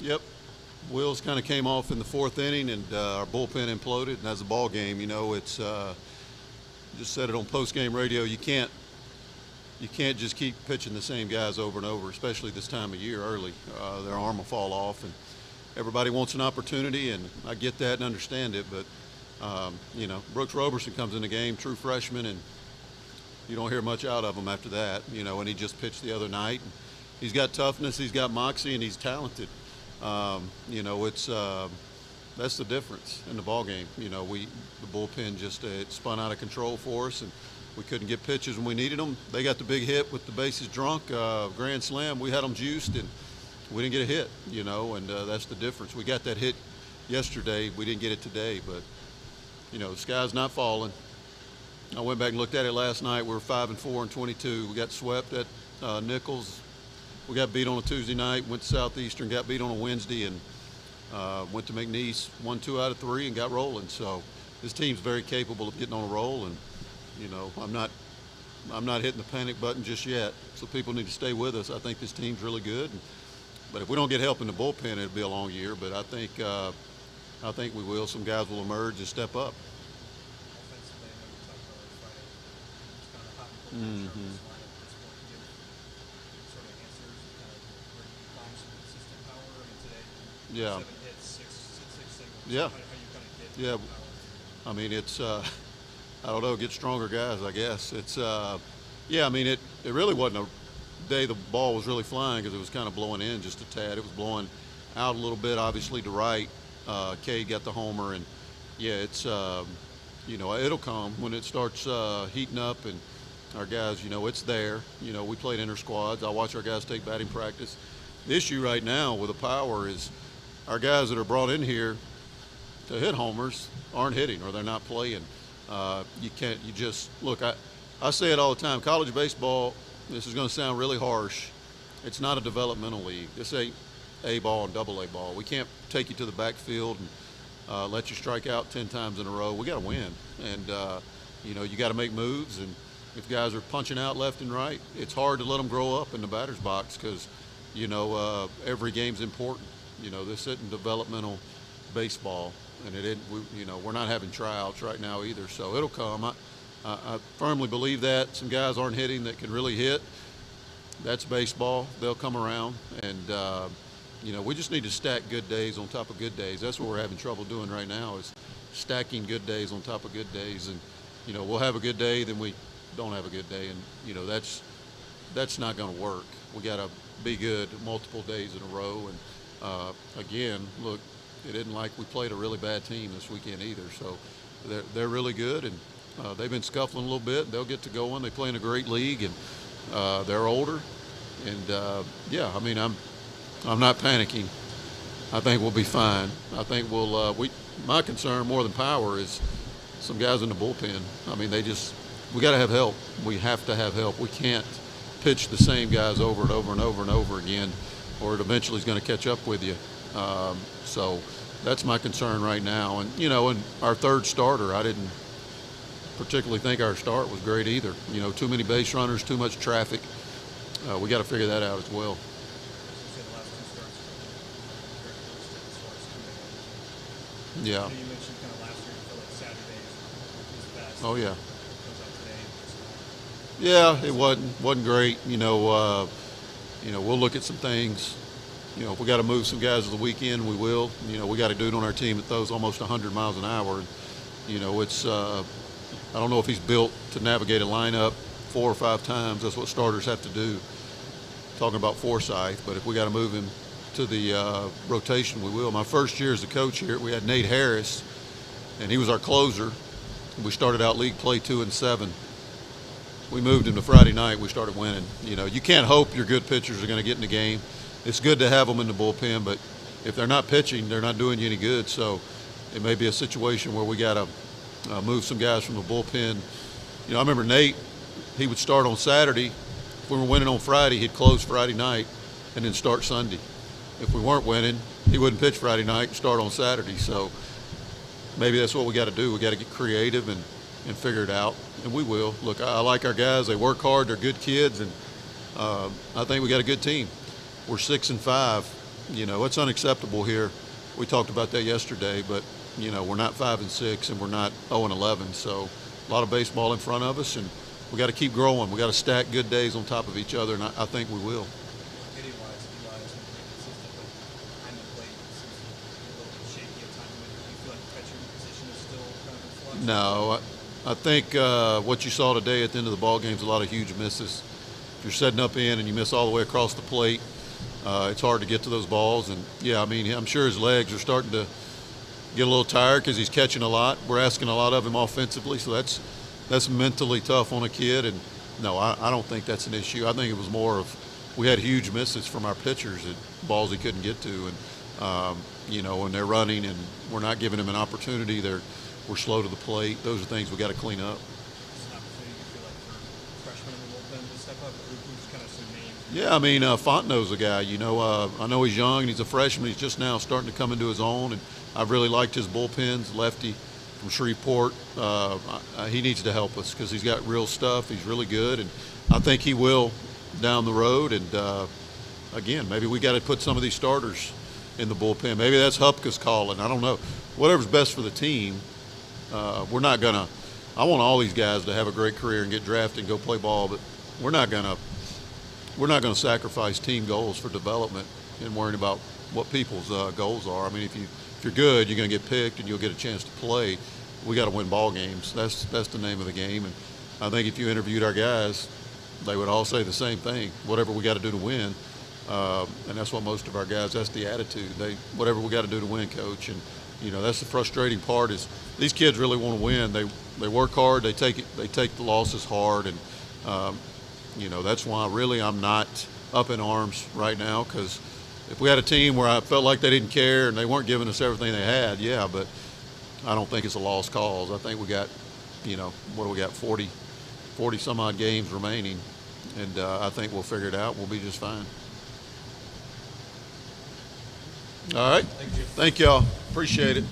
Yep. Wheels kind of came off in the fourth inning, and our bullpen imploded. And as a ball game, it's just said it on post-game radio. You can't just keep pitching the same guys over and over, especially this time of year early. Their arm will fall off, and everybody wants an opportunity, and I get that and understand it. But Brooks Roberson comes in the game, true freshman, and you don't hear much out of him after that. And he just pitched the other night. He's got toughness, he's got moxie, and he's talented. That's the difference in the ball game. The bullpen just it spun out of control for us, and we couldn't get pitches when we needed them. They got the big hit with the bases drunk, grand slam. We had them juiced, and we didn't get a hit. And that's the difference. We got that hit yesterday. We didn't get it today, but the sky's not falling. I went back and looked at it last night. We were 5-4 and 22. We got swept at Nichols. We got beat on a Tuesday night, went to Southeastern, got beat on a Wednesday, and went to McNeese, won 2 out of 3 and got rolling. So this team's very capable of getting on a roll, and I'm not hitting the panic button just yet. So people need to stay with us. I think this team's really good, but if we don't get help in the bullpen, it'll be a long year. But I think we will. Some guys will emerge and step up. Mm-hmm. Yeah. Yeah. Yeah. I mean, it's, I don't know, get stronger guys, I guess. It's, yeah, I mean, it really wasn't a day the ball was really flying because it was kind of blowing in just a tad. It was blowing out a little bit, obviously, to right. Cade got the homer, and, yeah, it's, it'll come when it starts heating up, and our guys, it's there. We played inter squads. I watch our guys take batting practice. The issue right now with the power is our guys that are brought in here to hit homers aren't hitting, or they're not playing. You just look. I say it all the time. College baseball. This is going to sound really harsh. It's not a developmental league. This ain't A ball and double A ball. We can't take you to the backfield and let you strike out 10 times in a row. We got to win, and you got to make moves. And if guys are punching out left and right, it's hard to let them grow up in the batter's box because every game's important. This isn't developmental baseball, and it isn't. We're not having tryouts right now either, so it'll come. I firmly believe that. Some guys aren't hitting that can really hit. That's baseball. They'll come around, and we just need to stack good days on top of good days. That's what we're having trouble doing right now is stacking good days on top of good days, and we'll have a good day, then we don't have a good day, and that's not going to work. We got to be good multiple days in a row, and again, look, it isn't like we played a really bad team this weekend either. So they're really good, and they've been scuffling a little bit. They'll get to going. They play in a great league, and they're older. And yeah, I mean, I'm not panicking. I think we'll be fine. I think my concern more than power is some guys in the bullpen. I mean, we got to have help. We have to have help. We can't pitch the same guys over and over and over and over again, or it eventually is going to catch up with you. So that's my concern right now. And, and our third starter, I didn't particularly think our start was great either. Too many base runners, too much traffic. We got to figure that out as well. Yeah. You mentioned kind of last year, you felt like Saturdays was the best. Oh, yeah. Comes out today. Yeah, it wasn't great. We'll look at some things. If we got to move some guys to the weekend, we will. We got a dude on our team that throws almost 100 miles an hour. And, it's I don't know if he's built to navigate a lineup 4 or 5 times. That's what starters have to do. Talking about Forsyth, but if we got to move him to the rotation, we will. My first year as a coach here, we had Nate Harris, and he was our closer. We started out league play 2-7. We moved him to Friday night. We started winning. You can't hope your good pitchers are going to get in the game. It's good to have them in the bullpen, but if they're not pitching, they're not doing you any good. So it may be a situation where we got to move some guys from the bullpen. I remember Nate, he would start on Saturday. If we were winning on Friday, he'd close Friday night and then start Sunday. If we weren't winning, he wouldn't pitch Friday night and start on Saturday. So maybe that's what we got to do. We got to get creative and figure it out, and we will. Look, I like our guys. They work hard. They're good kids, and I think we got a good team. We're 6-5. You know, it's unacceptable here. We talked about that yesterday, but you know, we're not 5-6 and we're not 0-11. So a lot of baseball in front of us, and we got to keep growing. We got to stack good days on top of each other, and I think we will. Hitting wise, Eli has been pretty consistent, but behind the plate it seems to be a little bit shaky at times. Do you feel like the catcher position is still kind of in flux? No, I think what you saw today at the end of the ball game is a lot of huge misses. If you're setting up in and you miss all the way across the plate, it's hard to get to those balls. And yeah, I mean, I'm sure his legs are starting to get a little tired because he's catching a lot. We're asking a lot of him offensively, so that's mentally tough on a kid. And no, I don't think that's an issue. I think it was more of we had huge misses from our pitchers at balls he couldn't get to, and you know, when they're running and we're not giving him an opportunity, we're slow to the plate. Those are things we got to clean up. It's an opportunity you feel like for freshmen in the bullpen to step up. Who's kind of some names? Yeah, I mean, Fontenot's a guy. You know, I know he's young and he's a freshman. He's just now starting to come into his own, and I've really liked his bullpens. Lefty from Shreveport. He needs to help us because he's got real stuff. He's really good, and I think he will down the road. And again, maybe we got to put some of these starters in the bullpen. Maybe that's Hupka's calling. I don't know. Whatever's best for the team. We're not gonna. I want all these guys to have a great career and get drafted and go play ball, but we're not gonna sacrifice team goals for development and worrying about what people's goals are. I mean, if you're good, you're gonna get picked and you'll get a chance to play. We got to win ball games. That's the name of the game. And I think if you interviewed our guys, they would all say the same thing. Whatever we got to do to win, and that's what most of our guys. That's the attitude. Whatever we got to do to win, coach. And you know, that's the frustrating part is these kids really want to win. They work hard. They take the losses hard, and you know, that's why really I'm not up in arms right now, because if we had a team where I felt like they didn't care and they weren't giving us everything they had, yeah, but I don't think it's a lost cause. I think we got, you know, what do we got, 40 some odd games remaining, and I think we'll figure it out. We'll be just fine. All right. Thank you. Thank y'all. Appreciate it.